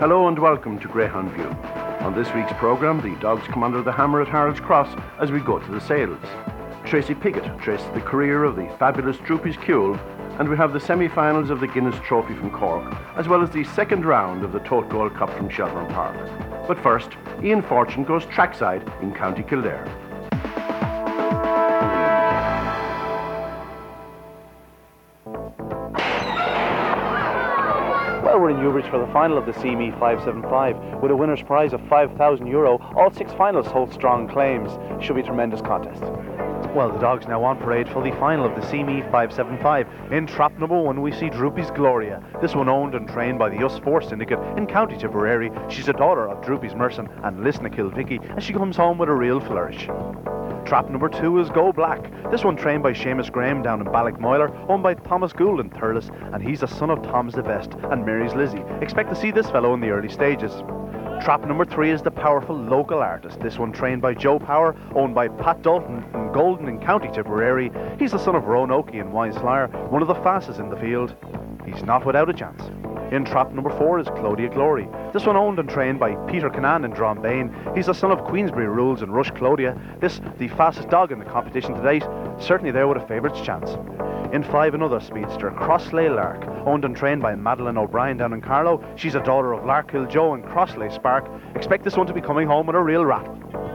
Hello and welcome to Greyhound View. On this week's programme, the dogs come under the hammer at Harold's Cross as we go to the sales. Tracey Piggot traces the career of the fabulous Droopys Kewell, and we have the semi-finals of the Guinness Trophy from Cork, as well as the second round of the Tote Gold Cup from Shelbourne Park. But first, Ian Fortune goes trackside in County Kildare. Well, we're in Newbridge for the final of the CME 575 with a winner's prize of €5,000. All 6 finalists hold strong claims. Should be a tremendous contest. Well, the dogs now on parade for the final of the CME 575. In trap number 1 we see Droopys Gloria. This one owned and trained by the US 4 Syndicate in County Tipperary. She's a daughter of Droopys Merson and Lisna Kilvicky, and she comes home with a real flourish. Trap number 2 is Go Black. This one trained by Seamus Graham down in Ballochmoiler, owned by Thomas Gould in Thurles, and he's a son of Tom's the Best and Mary's Lizzie. Expect to see this fellow in the early stages. Trap number 3 is the powerful local artist. This one trained by Joe Power, owned by Pat Dalton from Golden in County Tipperary. He's the son of Roanoke and Wineslayer, one of the fastest in the field. He's not without a chance. In trap number 4 is Claudia Glory. This one owned and trained by Peter Cannan in Drombane. He's the son of Queensbury Rules and Rush Claudia. This, the fastest dog in the competition to date, certainly there with a favourite's chance. In 5, another speedster, Crossley Lark, owned and trained by Madeleine O'Brien down in Carlow. She's a daughter of Larkhill Joe and Crossley Spark. Expect this one to be coming home with a real rat.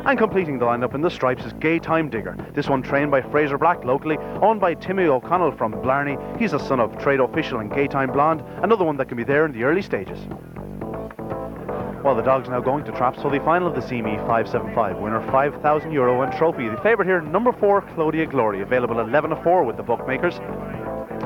And completing the lineup in the stripes is Gay Time Digger. This one trained by Fraser Black locally, owned by Timmy O'Connell from Blarney. He's a son of Trade Official and Gay Time Blonde, another one that can be there in the early stages. Well, the dog's now going to traps for the final of the CME 575. Winner €5,000 and trophy. The favourite here, number 4, Claudia Glory, available 11-4 with the bookmakers.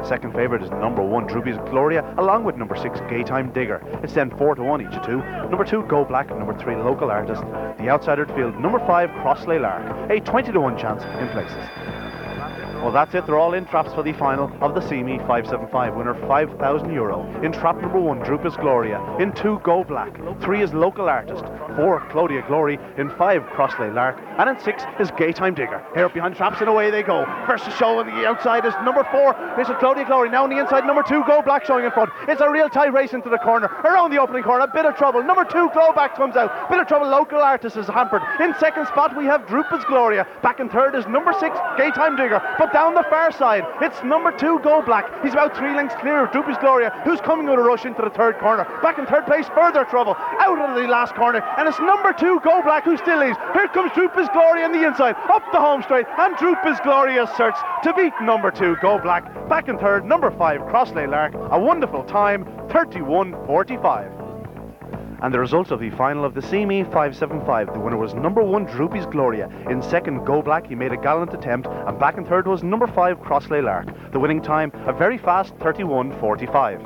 Second favourite is number 1, Droopys Gloria, along with number 6, Gaytime Digger. It's then 4-1 each of 2. Number 2, Go Black, and number 3, Local Artist. The outsider field, number 5, Crossley Lark, a 20-1 chance in places. Well, that's it. They're all in traps for the final of the CME 575. Winner €5,000. In trap number 1, Droopys Gloria. In 2, Go Black. 3 is Local Artist. 4, Claudia Glory. In 5, Crossley Lark. And in 6 is Gaytime Digger. Here up behind traps and away they go. First to show on the outside is number 4. This is Claudia Glory. Now on the inside, number 2, Go Black showing in front. It's a real tight race into the corner. Around the opening corner, a bit of trouble. Number 2, Go Black comes out. Bit of trouble. Local Artist is hampered. In second spot, we have Droopys Gloria. Back in third is number 6, Gaytime Digger. But down the far side, it's number 2, Go Black. He's about 3 lengths clear of Droopys Gloria, who's coming with a rush into the third corner. Back in third place, further trouble. Out of the last corner, and it's number 2, Go Black, who still leads. Here comes Droopys Gloria on the inside, up the home straight, and Droopys Gloria starts to beat number 2, Go Black. Back in third, number 5, Crossley Lark. A wonderful time, 31:45. And the result of the final of the CME 575, the winner was number 1, Droopys Gloria. In second, Go Black, he made a gallant attempt, and back in third was number 5, Crossley Lark. The winning time, a very fast 31:45.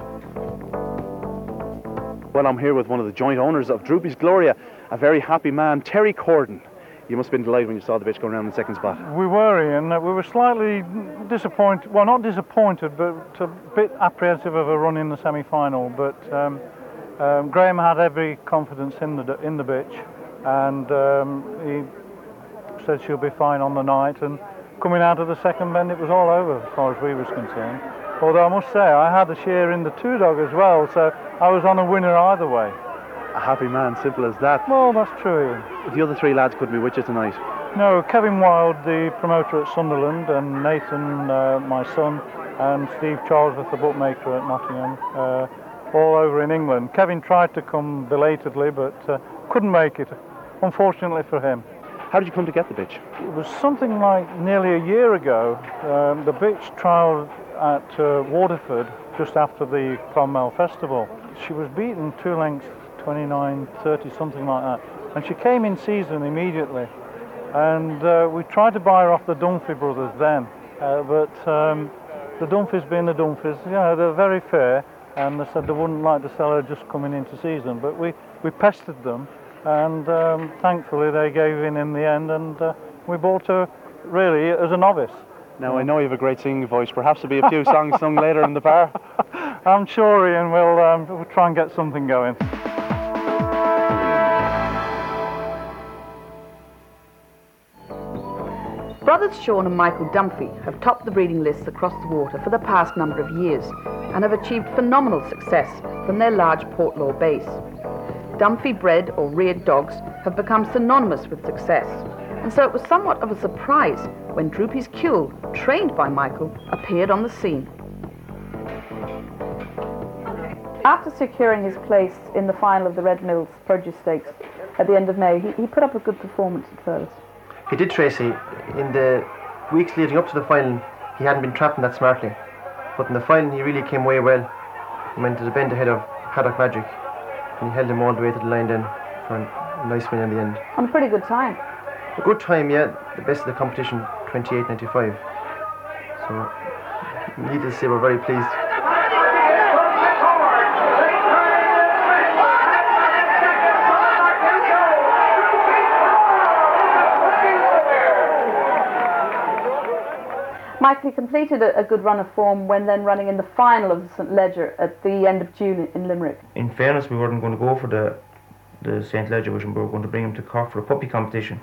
Well, I'm here with one of the joint owners of Droopys Gloria, a very happy man, Terry Corden. You must have been delighted when you saw the bitch going around in second spot. We were, Ian. We were slightly disappointed, well, not disappointed, but a bit apprehensive of a run in the semi-final, but Graham had every confidence in the bitch, and he said she'll be fine on the night, and coming out of the second bend it was all over as far as we was concerned. Although I must say I had a share in the 2 dog as well, so I was on a winner either way. A happy man, simple as that. Well, that's true, Ian. The other 3 lads couldn't be with you tonight. No, Kevin Wilde, the promoter at Sunderland, and Nathan, my son, and Steve Charlesworth, the bookmaker at Nottingham, all over in England. Kevin tried to come belatedly, but couldn't make it, unfortunately for him. How did you come to get the bitch? It was something like nearly a year ago. The bitch trialled at Waterford just after the Clonmel Festival. She was beaten 2 lengths, 29-30, something like that. And she came in season immediately. And we tried to buy her off the Dunphy brothers then. But the Dunphys being the Dunphys, you know, they're very fair. And they said they wouldn't like to sell her just coming into season. But we pestered them. And thankfully they gave in the end. And we bought her really as a novice. Now, I know you have a great singing voice. Perhaps there'll be a few songs sung later in the par. I'm sure, Ian, we'll try and get something going. Brothers Sean and Michael Dunphy have topped the breeding lists across the water for the past number of years and have achieved phenomenal success from their large Portlaw base. Dunphy bred or reared dogs have become synonymous with success. And so it was somewhat of a surprise when Droopys Kewell, trained by Michael, appeared on the scene. After securing his place in the final of the Red Mills Produce Stakes at the end of May, he put up a good performance at Thurles. He did, Tracy. In the weeks leading up to the final, he hadn't been trapping that smartly. But in the final, he really came away well. He went to the bend ahead of Haddock Magic, and he held him all the way to the line then for a nice win in the end. On a pretty good time. A good time, yeah. The best of the competition, 28.95. So, needless to say, we're very pleased. Michael, he completed a good run of form when then running in the final of the St Leger at the end of June in Limerick. In fairness, we weren't going to go for the St Leger version, but we were going to bring him to Cork for a puppy competition.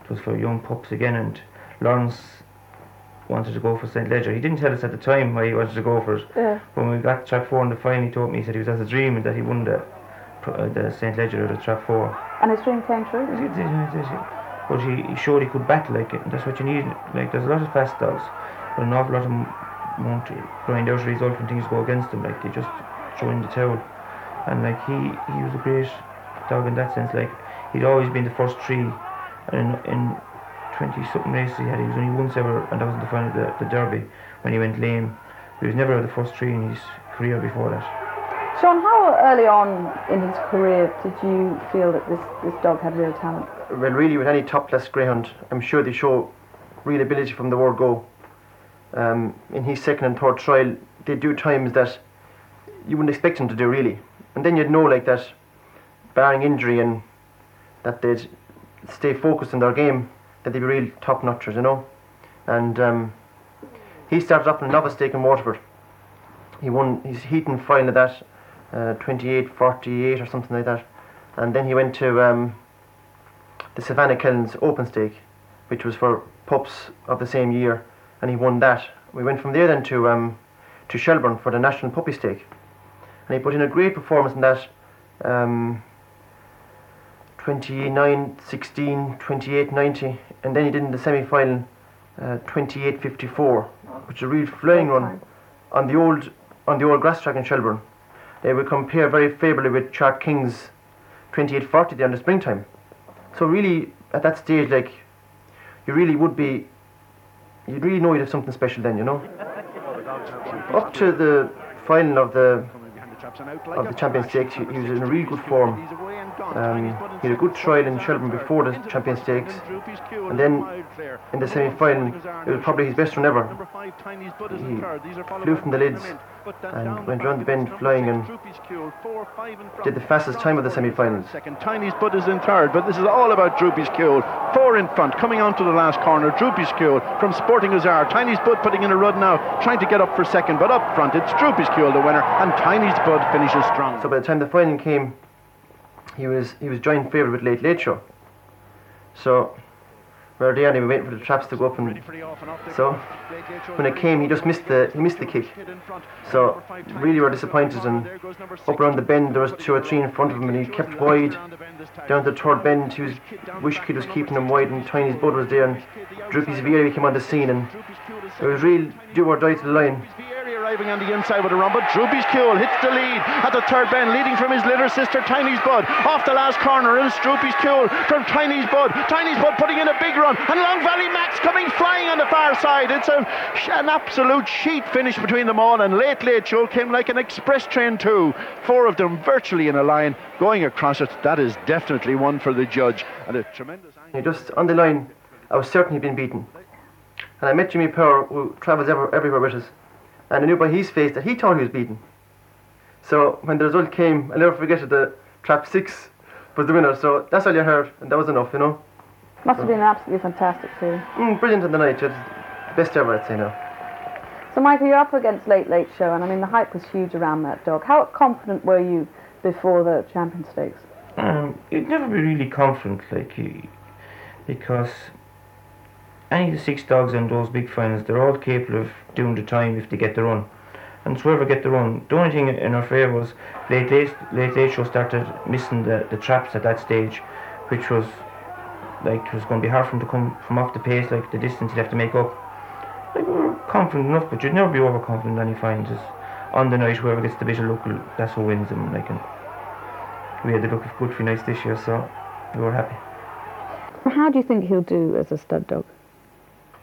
It was for young pups again, and Lawrence wanted to go for St Leger. He didn't tell us at the time why he wanted to go for it. Yeah. When we got to track 4 in the final, he told me, he said he was as a dream and that he won the St Leger at the track 4. And his dream came true? But he showed he could battle like it, and that's what you need. Like, there's a lot of fast dogs, but an awful lot of them won't grind out a result when things go against them. Like, they just throw in the towel. And like, he was a great dog in that sense. Like, he'd always been the first 3, and in 20-something races he was only once ever, and that was in the final of the Derby when he went lame. He was never the first 3 in his career before that. Sean, how early on in his career did you feel that this dog had real talent? Well, really, with any top-class greyhound, I'm sure they show real ability from the word go. In his second and third trial, they do times that you wouldn't expect them to do, really. And then you'd know, like, that, barring injury, and that they'd stay focused in their game, that they'd be real top-notchers, you know. And he started off in a novice stake in Waterford. He won his heat and final of that, 28-48 or something like that. And then he went to the Savannah Kennels Open Stake, which was for pups of the same year, and he won that. We went from there then to Shelbourne for the National Puppy Stake, and he put in a great performance in that, 29-16, 28-90, and then he did in the semi-final 28-54, which is a real flying run on the old grass track in Shelbourne. They would compare very favourably with Chart King's 28-40 there in the springtime. So really, at that stage, like, you'd really know you'd have something special then, you know. Up to the final of the Champion Stakes, he was in a really good form. He had a good trial in Shelbourne before the Champion Stakes, and then in the semi-final, it was probably his best run ever. He flew from the lids and went round the bend flying and did the fastest time of the semi-finals. Tiny's Bud is in third, but this is all about Droopys Kewell. 4 in front, coming on to the last corner. Droopys Kewell from Sporting Hussar. Tiny's Bud putting in a run now, trying to get up for second, but up front it's Droopys Kewell the winner, and Tiny's Bud finishes strong. So by the time the final came, he was joint favourite with Late Show. So we were there and we waited for the traps to go up, and so when it came, he just missed the kick. So really were disappointed, and up around the bend there was 2 or 3 in front of him, and he kept wide. Down to the third bend, Wish Kid was keeping him wide, and Tiny's Bud was there, and Droopys Vieira came on the scene, and it was real do or die to the line. Arriving on the inside with a run, but Droopys Kewell hits the lead at the third bend, leading from his litter sister Tiny's Bud. Off the last corner, and it's Droopys Kewell from Tiny's Bud. Tiny's Bud putting in a big run, and Long Valley Max coming flying on the far side. It's an absolute sheet finish between them all, and Late Show came like an express train too. 4 of them virtually in a line going across it. That is definitely one for the judge, and a tremendous angle. Just on the line, I was certain he'd been beaten, and I met Jimmy Power, who travels everywhere with us, and I knew by his face that he thought he was beaten. So when the result came, I'll never forget it, the trap 6 was the winner. So that's all you heard, and that was enough, you know. Must have been an absolutely fantastic too. Brilliant in the night, just best ever, I'd say now. So Michael, you're up against Late Show, and I mean the hype was huge around that dog. How confident were you before the Champion Stakes? You'd never be really confident, because any of the 6 dogs in those big finals, they're all capable of doing the time if they get the run. and whoever get the run. The only thing in our favour was late show started missing the traps at that stage, which was like it was going to be hard for him to come from off the pace, like the distance he'd have to make up. Like, we were confident enough, but you'd never be overconfident. And he finds us on the night, whoever gets the bit of luck, that's who wins them. Like, and we had the luck of good few nights this year, so we were happy. How do you think he'll do as a stud dog?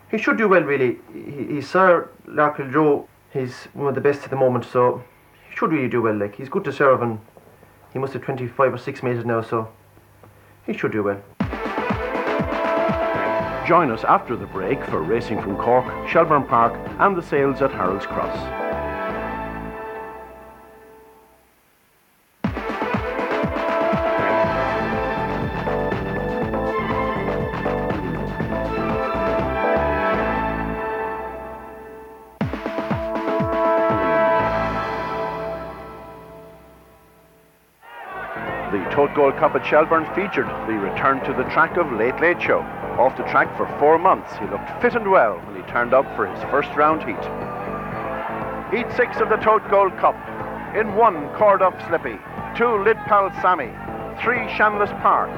He should do well, really. He's Sir Larkin Joe. He's one of the best at the moment, so he should really do well. Like, he's good to serve, and he must have 25 or 6 metres now, so he should do well. Join us after the break for racing from Cork, Shelbourne Park and the sales at Harold's Cross. The Tote Gold Cup at Shelbourne featured the return to the track of Late Show. Off the track for 4 months, he looked fit and well when he turned up for his first round heat. Heat 6 of the Tote Gold Cup. In 1, Corduff Slippy, 2, Lidpal Sammy, 3, Shanless Park,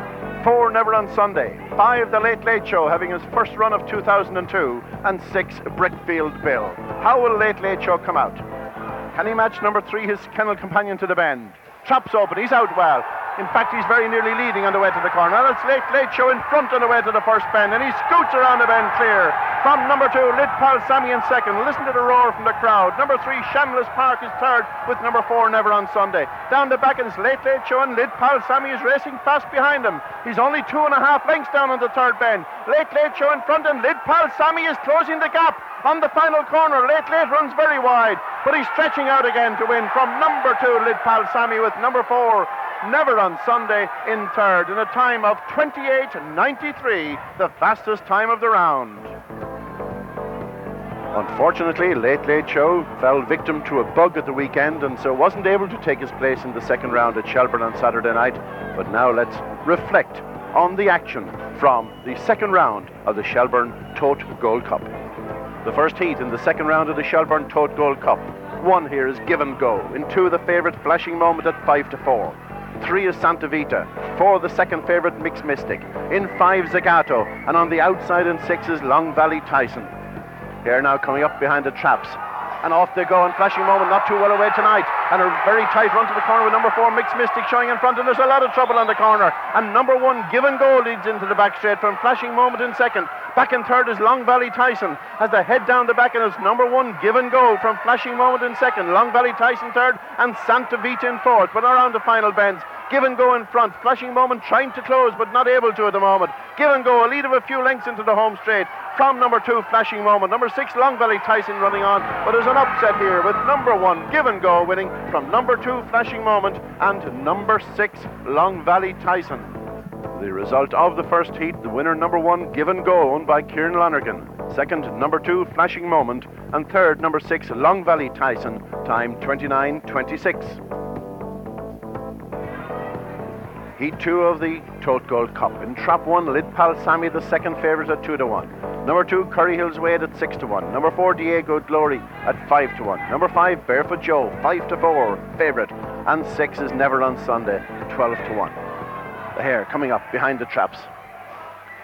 4, Never on Sunday, 5, the Late Show having his first run of 2002, and 6, Brickfield Bill. How will Late Show come out? Can he match number 3, his kennel companion to the bend? Traps open, he's out well. In fact, he's very nearly leading on the way to the corner. Now it's Late Show in front on the way to the first bend, and he scoots around the bend clear. From number 2, Lidpal Sammy in second. Listen to the roar from the crowd. Number 3, Shanless Park is third, with number 4, Never on Sunday. Down the back, it's Late Show, and Lidpal Sammy is racing fast behind him. He's only 2.5 lengths down on the third bend. Late Show in front, and Lidpal Sammy is closing the gap. On the final corner, Late runs very wide, but he's stretching out again to win from number 2, Lidpal Sammy, with number 4, Never on Sunday in third, in a time of 28.93, the fastest time of the round. Unfortunately, Late Show fell victim to a bug at the weekend and so wasn't able to take his place in the second round at Shelbourne on Saturday night. But now let's reflect on the action from the second round of the Shelbourne Tote Gold Cup. The first heat in the second round of the Shelbourne Tote Gold Cup. 1 here is Give and Go. In 2, the favourite Flashing Moment at 5-4. 3 is Santa Vita. 4, the second favourite Mix Mystic. In 5, Zagato. And on the outside in 6 is Long Valley Tyson. Here now coming up behind the traps. And off they go, and Flashing Moment not too well away tonight. And a very tight run to the corner with number 4, Mix Mystic, showing in front, and there's a lot of trouble on the corner. And number 1, Give and Go, leads into the back straight from Flashing Moment in second. Back in third is Long Valley Tyson as they head down the back, and it's number 1, Give and Go from Flashing Moment in second. Long Valley Tyson third, and Santa Vita in fourth. But around the final bends, Give and Go in front. Flashing Moment trying to close, but not able to at the moment. Give and Go, a lead of a few lengths into the home straight from number 2, Flashing Moment. Number 6, Long Valley Tyson running on, but there's an upset here with number 1, Give and Go, winning from number 2, Flashing Moment, and number 6, Long Valley Tyson. The result of the first heat, the winner number 1, Give and Go, owned by Kieran Lonergan. Second, number 2, Flashing Moment, and third, number 6, Long Valley Tyson, time 29:26. Heat 2 of the Tote Gold Cup. In Trap 1, Lidpal Sammy, the second favourite at 2-1. Number 2, Curraheen Wade at 6-1. Number 4, Diego Glory at 5-1. Number 5, Barefoot Joe, 5-4 favourite. And 6 is Never on Sunday, 12-1. The hare coming up behind the traps.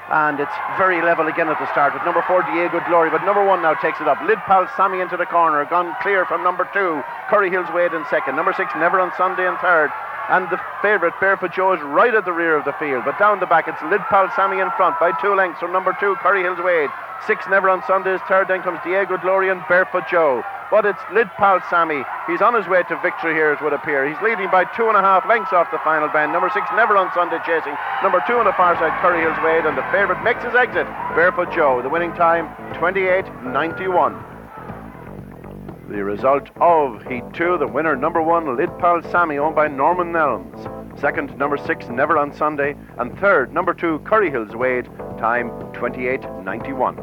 And it's very level again at the start with number 4, Diego Glory, but number 1 now takes it up. Lidpal Sammy into the corner, gone clear from number 2, Curraheen Wade in second. Number 6, Never on Sunday in third. And the favourite, Barefoot Joe, is right at the rear of the field. But down the back, it's Lidpal Sammy in front by 2 lengths from number 2, Curraheen Wade. 6, Never on Sunday is third. Then comes Diego Glory and Barefoot Joe. But it's Lidpal Sammy. He's on his way to victory here, it would appear. He's leading by 2.5 lengths off the final bend. Number 6, Never on Sunday, chasing. Number 2 on the far side, Curraheen Wade. And the favourite makes his exit, Barefoot Joe. The winning time, 28:91. The result of Heat 2, the winner number 1, Lidpal Sammy, owned by Norman Nelms. Second, number 6, Never on Sunday. And third, number 2, Curraheen Wade, time 28:91.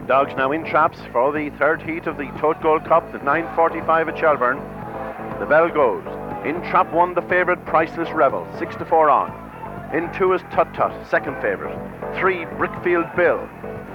Dogs now in traps for the third heat of the Tote Gold Cup, the 9:45 at Shelbourne. The bell goes. In trap 1, the favourite, Priceless Rebel, 6-4 on. In 2 is Tut Tut, second favourite. 3, Brickfield Bill.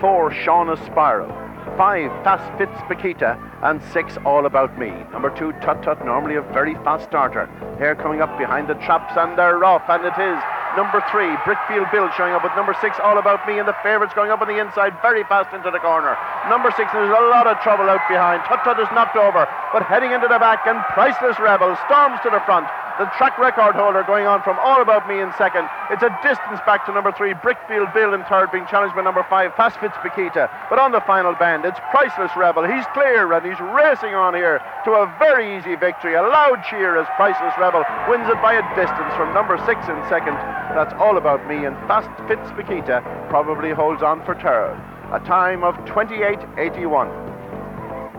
4, Shauna's Spiral. 5, Fast Fits Paquita, and 6, All About Me. Number 2, Tut Tut, normally a very fast starter. Here coming up behind the traps, and they're off, and it is number 3, Brickfield Bill, showing up with number 6, All About Me, and the favourites going up on the inside very fast into the corner. Number 6, there's a lot of trouble out behind. Tut Tut is knocked over, but heading into the back, and Priceless Rebel storms to the front. The track record holder going on from All About Me in second. It's a distance back to number 3, Brickfield Bill in third, being challenged by number 5, Fast Fits Paquita. But on the final bend, it's Priceless Rebel. He's clear, and he's racing on here to a very easy victory. A loud cheer as Priceless Rebel wins it by a distance from number 6 in second. That's All About Me, and Fast Fits Paquita probably holds on for third. A time of 28.81.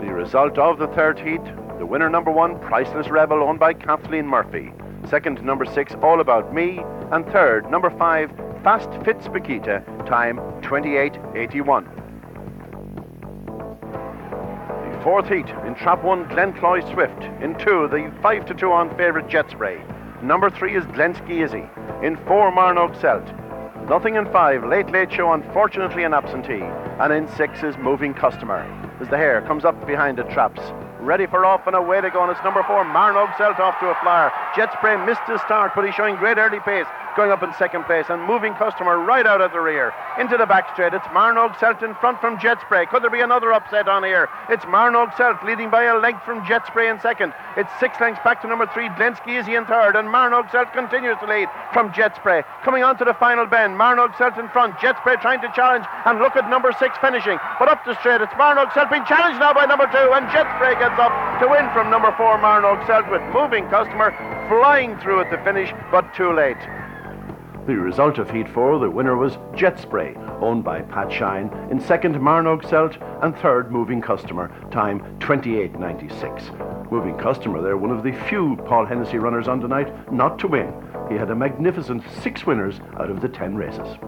The result of the third heat: the winner, number 1, Priceless Rebel, owned by Kathleen Murphy. Second, number 6, All About Me. And third, number 5, Fast Fits Paquita, time 28.81. The fourth heat: in trap 1, Glencloy Swift. In 2, the 5-2 on favourite Jet Spray. Number 3 is Glenski Izzy. In 4, Marnock Selt. Nothing in 5, Late Show, unfortunately an absentee. And in 6 is Moving Customer, as the hare comes up behind the traps. Ready for off and away to go, and it's number 4, Marnock Selt, off to a flyer. Jet Spray missed his start, but he's showing great early pace, going up in second place, and Moving Customer right out at the rear. Into the back straight, it's Marnock Selt in front from Jet Spray. Could there be another upset on here? It's Marnock Selt leading by a length from Jet Spray in second. It's 6 lengths back to number 3, Glenski Izzy in third, and Marnock Selt continues to lead from Jet Spray. Coming on to the final bend, Marnock Selt in front, Jet Spray trying to challenge, and look at number 6 finishing. But up the straight, it's Marnock Selt being challenged now by number 2, and Jet Spray gets up to win from number 4, Marnock Selt, with Moving Customer flying through at the finish, but too late. The result of Heat 4, the winner was Jet Spray, owned by Pat Shine. In second, Marnock Selt, and third, Moving Customer, time 28.96. Moving Customer, they're one of the few Paul Hennessy runners on tonight not to win. He had a magnificent 6 winners out of the 10 races.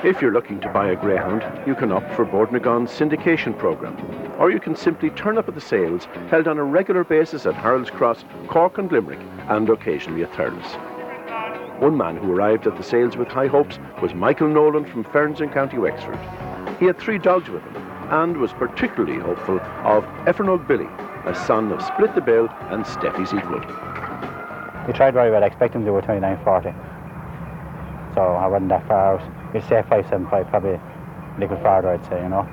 If you're looking to buy a Greyhound, you can opt for Bordnagon's syndication programme, or you can simply turn up at the sales held on a regular basis at Harold's Cross, Cork and Limerick, and occasionally at Thurles. One man who arrived at the sales with high hopes was Michael Nolan from Ferns in County Wexford. He had 3 dogs with him and was particularly hopeful of Effernog Billy, a son of Split the Bill and Steffi's equal. He tried very well. I expect him to do a 29.40. So I wasn't that far out. You'd say 5.75, probably a little farther, I'd say, you know.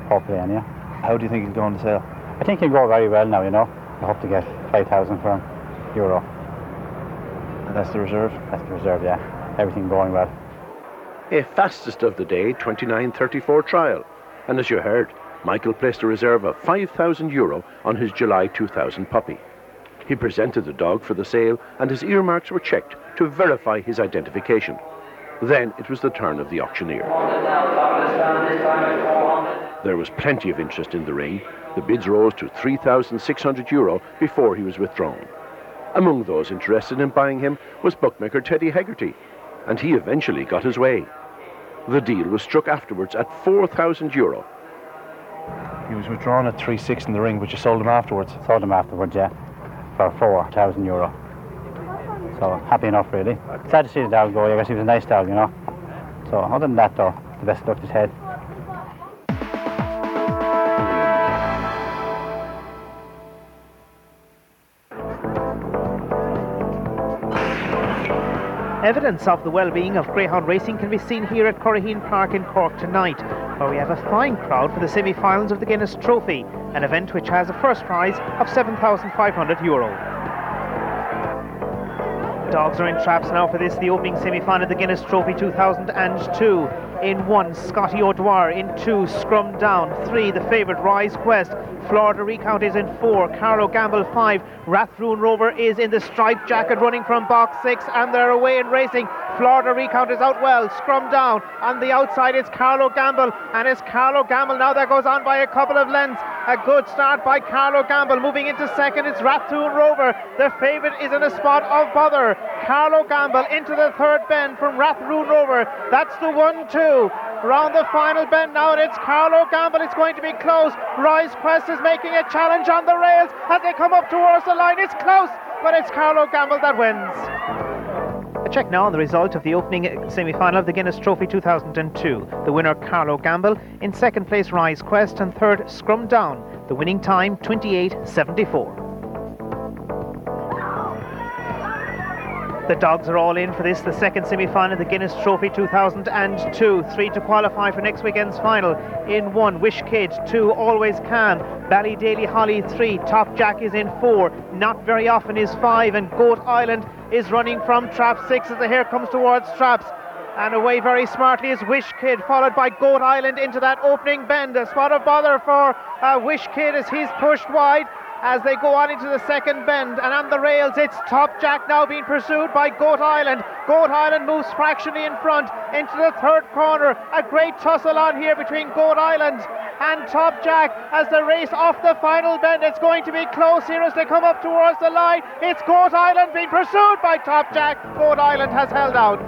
Hopefully, and yeah. How do you think he'll go on the sale? I think he'll go very well now, you know. I hope to get 5,000 from euro. And that's the reserve? That's the reserve, yeah. Everything going well. A fastest of the day 29.34 trial. And as you heard, Michael placed a reserve of €5,000 on his July 2000 puppy. He presented the dog for the sale, and his earmarks were checked to verify his identification. Then it was the turn of the auctioneer. There was plenty of interest in the ring. The bids rose to €3,600 before he was withdrawn. Among those interested in buying him was bookmaker Teddy Hegarty, and he eventually got his way. The deal was struck afterwards at €4,000. He was withdrawn at 3.6 in the ring, but you sold him afterwards? Sold him afterwards, yeah, for €4,000. So happy enough, really. Sad to see the dog go. I guess he was a nice dog, you know. So other than that, though, the best looked his head. Evidence of the well-being of greyhound racing can be seen here at Curraheen Park in Cork tonight, where we have a fine crowd for the semi-finals of the Guinness Trophy, an event which has a first prize of €7,500. Dogs are in traps now for this, the opening semi-final of the Guinness Trophy 2002. In 1, Scotty O'Dwyer. In 2, Scrum Down. 3, the favourite Rise Quest. Florida Recount is in 4. Carlo Gamble 5. Rathroon Rover is in the striped jacket running from box 6, and they're away in racing. Florida Recount is out well. Scrum Down. On the outside it's Carlo Gamble, and it's Carlo Gamble now that goes on by a couple of lengths. A good start by Carlo Gamble. Moving into second, it's Rathroon Rover. The favourite is in a spot of bother. Carlo Gamble into the third bend from Rathroon Rover. That's the 1-2. Round the final bend now, and it's Carlo Gamble. It's going to be close. Rise Quest is making a challenge on the rails as they come up towards the line. It's close, but it's Carlo Gamble that wins. Check now on the result of the opening semi-final of the Guinness Trophy 2002. The winner, Carlo Gamble. In second place, Rise Quest. And third, Scrum Down. The winning time, 28.74. The dogs are all in for this, the second semi-final of the Guinness Trophy 2002. 3 to qualify for next weekend's final. In 1, Wish Kid. 2, Always Calm. Ballydaly Holly 3. Top Jack is in 4. Not Very Often is 5. And Goat Island is running from trap 6 as the hare comes towards traps. And away very smartly is Wish Kid, followed by Goat Island into that opening bend. A spot of bother for Wish Kid as he's pushed wide as they go on into the second bend. And on the rails, it's Top Jack now being pursued by Goat Island. Goat Island moves fractionally in front into the third corner. A great tussle on here between Goat Island and Top Jack as they race off the final bend. It's going to be close here as they come up towards the line. It's Goat Island being pursued by Top Jack. Goat Island has held out.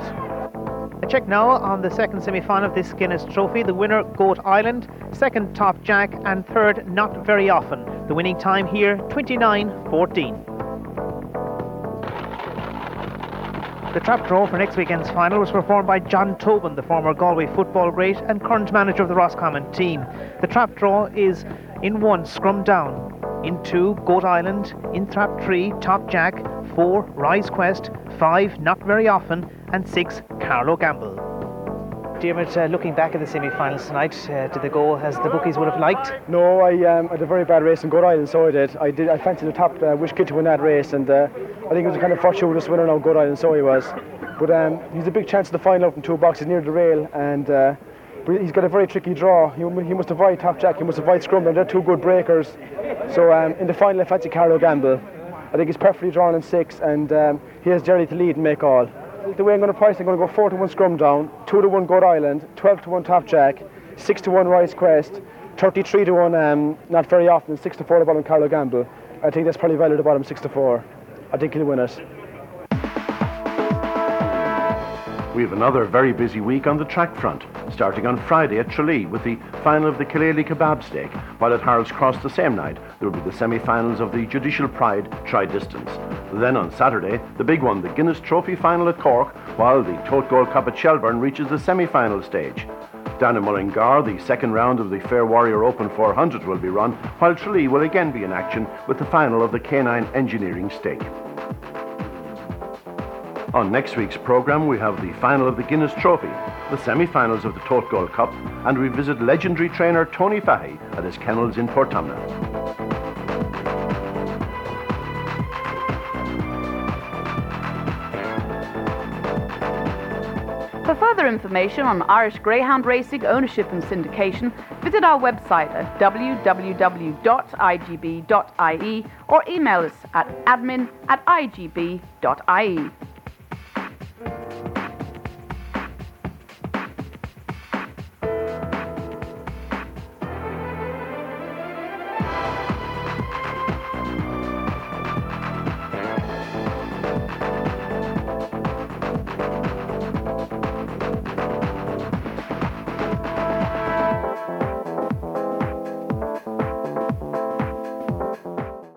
A check now on the second semi-final of this Guinness Trophy. The winner, Goat Island. Second, Top Jack. And third, Not Very Often. The winning time here, 29.14. The trap draw for next weekend's final was performed by John Tobin, the former Galway football great and current manager of the Roscommon team. The trap draw is in 1, Scrum Down. In 2, Goat Island. In trap 3, Top Jack. 4, Rise Quest. 5, Not Very Often. And 6, Carlo Gamble. Dermot, looking back at the semi-finals tonight, did they go as the bookies would have liked? No, I had a very bad race in Goat Island, so I did. I fancied the top Wish Kid to win that race, and I think it was a kind of fortuitous winner now, Goat Island, so he was. But he's a big chance of the final up in 2 boxes near the rail, and but he's got a very tricky draw. He must avoid Top Jack, he must avoid Scrum, and they're 2 good breakers. So in the final, I fancy Carlo Gamble. I think he's perfectly drawn in 6, and he has Jerry to lead and make all. The way I'm going to price, I'm going to go 4 to 1 Scrum Down, 2 to 1 Goat Island, 12 to 1 Top Jack, 6 to 1 Rise Quest, 33 to 1 Not Very Often, 6 to 4 the bottom Carlo Gamble. I think that's probably valued at the bottom, 6 to 4. I think he'll win it. We have another very busy week on the track front, starting on Friday at Tralee with the final of the Killaley Kebab Steak, while at Harold's Cross the same night there will be the semi-finals of the Judicial Pride Tri-Distance. Then on Saturday, the big one, the Guinness Trophy final at Cork, while the Tote Gold Cup at Shelbourne reaches the semi-final stage. Down in Mullingar, the second round of the Fair Warrior Open 400 will be run, while Tralee will again be in action with the final of the Canine Engineering Stake. On next week's programme, we have the final of the Guinness Trophy, the semi-finals of the Tote Gold Cup, and we visit legendary trainer Tony Fahey at his kennels in Portumna. For further information on Irish Greyhound racing, ownership and syndication, visit our website at www.igb.ie or email us at admin@igb.ie.